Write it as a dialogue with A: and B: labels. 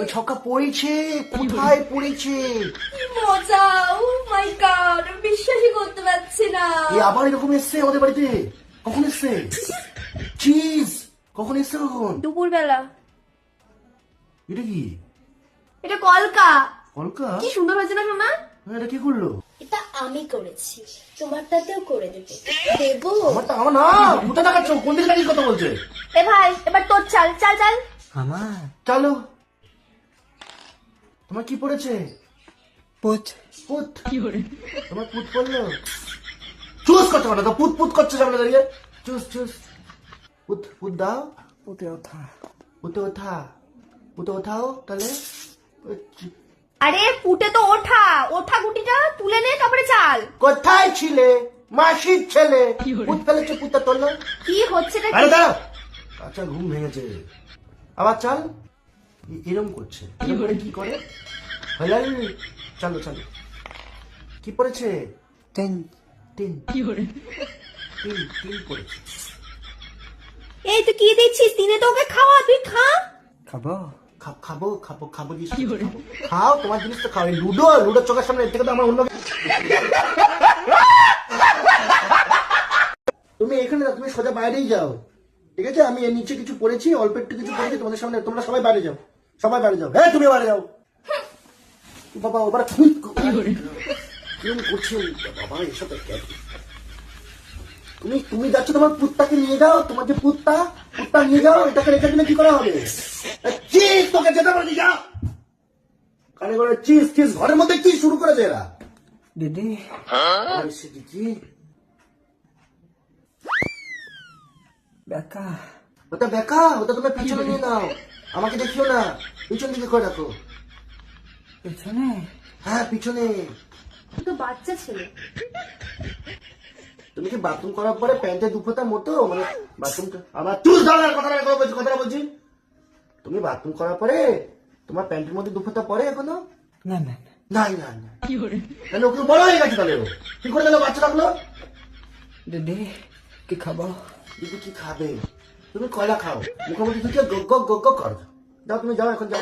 A: ওই ছক্কা পড়েছে, কোথায় পড়েছে?
B: কি মজা! ও মাই গড, বিশ্বাসই করতে পারছি না।
A: আবার এরকম এসছে আমাদের বাড়িতে? কখন এসছে? চিজ কখন এসছে? কখন?
B: দুপুরবেলা।
A: এটা কি?
B: এটা কলকা।
A: কলকা?
B: কি সুন্দর হয়েছে না সোনা?
A: এটা কি করলো?
C: এটা আমি করেছি, তোমারটাতেও করে দেবে। দেবো?
A: আমারটা আমার না, কোথায় দেখাচ্ছ? কোন দিকে দাঁড়িয়ে কথা বলছে?
B: এ ভাই, এবার তোর চাল চাল চাল।
D: আমার
A: চলো। তোমার কি পড়েছে?
D: পুত
A: পুত। তোমার পুত পড়লো? চুজ করতে পারো তো, পুত পুত করছে সামনে দাঁড়িয়ে। Choose choose. পুত পুত দাও।
D: পুতে ওঠা
A: পুতে ওঠা। পুতে ওঠাও তাহলে।
B: আরে পুটে তো ওঠা, ওঠা গুটিটা তুলে নে তারপরে চাল।
A: কোথায় ছিলে? মাসির ছেলে। পুত ফেলেছে, পুতটা তোলো।
B: কি হচ্ছেটা
A: আরে
B: কি?
A: দাঁড়াও। আচ্ছা ঘুম ভেঙেছে। আবার চাল। এরম করছে। এরম করে কি করে? হালাল। চলো চলো। কি পড়েছে?
D: তিন
A: তিন। তিন তিন পড়েছে।
B: এই তুই কি দিচ্ছিস? দিনে তো ওকে খাওয়া, তুই খা।
D: খাবো
A: খাবো খাবো খাবো জিনিস খাও, তোমার জিনিস তো খাও। লুডো লুডোর চোখের সামনে এর থেকে তো আমার অন্য তুমি এখানে না, তুমি সোজা বাইরেই যাও, ঠিক আছে? আমি এর নিচে কিছু পড়েছি, অল্প একটু কিছু পড়েছি তোমাদের সামনে। তোমরা সবাই বাইরে যাও, সবাই বাইরে যাও। হ্যাঁ তুমি বাইরে যাও। বাবা ওবার তুমি করছে বাবা এসব? তুমি তুমি যাচ্ছ তোমার পুত্তাকে নিয়ে যাও, তোমার যে পুত্তা নিয়ে যাও। এটাকে রেখে দিলে কি করা হবে? চিজ তোকে যেতে পারি, যাও। কানে করে চিজ চিজ ঘরের মধ্যে কি শুরু করেছে এরা?
D: দিদি
A: দিদি
D: বেকা
A: ওটা বেকা, ওটা তোমার পিছনে নিয়ে নাও। আমাকে দেখিও না, পিছন দিকে করে রাখো।
D: পেছনে
A: হ্যাঁ পিছনে।
B: তুই তো বাচ্চা ছেলে।
A: তুমি কি বাথরুম করার পরে প্যান্টে দুফোটা মতো, মানে বাথরুমটা আবার চুল ধরার কথাটা বলছি। তুমি বাথরুম করার পরে তোমার প্যান্টের মধ্যে দুফোটা পরে এখনো?
D: না না না
A: নাই না না। তাহলে ওকে বড় হয়ে গেছে, তাহলে ও কি করে গেল? বাচ্চা রাখলো।
D: দিদি কি খাবো?
A: দিদি কি খাবে? তুমি কয়লা খাও, মুখোমুখি ঢুকে গগ গগ গগ গগ করো। যাও তুমি যাও, এখন যাও।